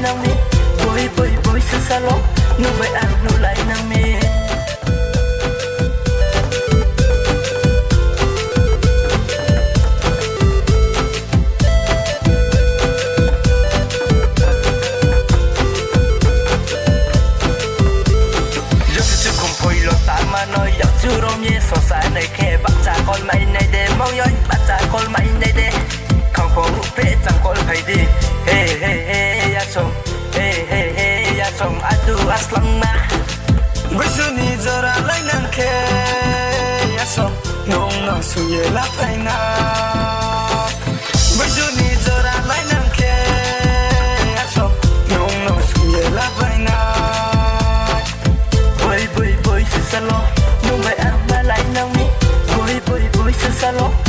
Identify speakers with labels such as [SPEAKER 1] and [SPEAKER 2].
[SPEAKER 1] nang mi boy boy boy sa salon nu bay ar nu lai nang mi nói giặc chưa đâu nhé so sánh này khe bắt cha con mày này để mau nhói bắt cha con mày này để không có lúc phê chẳng con phải đi hey hey hey ya chồng hey hey hey ya chồng adu aslam na bây giờ ni zara lại nang khe ya chồng nong nong suye la phải na bây giờ ni zara lại nang khe ya chồng nong nong suye la phải na boy boy boy sa salon nu bay ar ma lai nang mi boy boy boy sa salon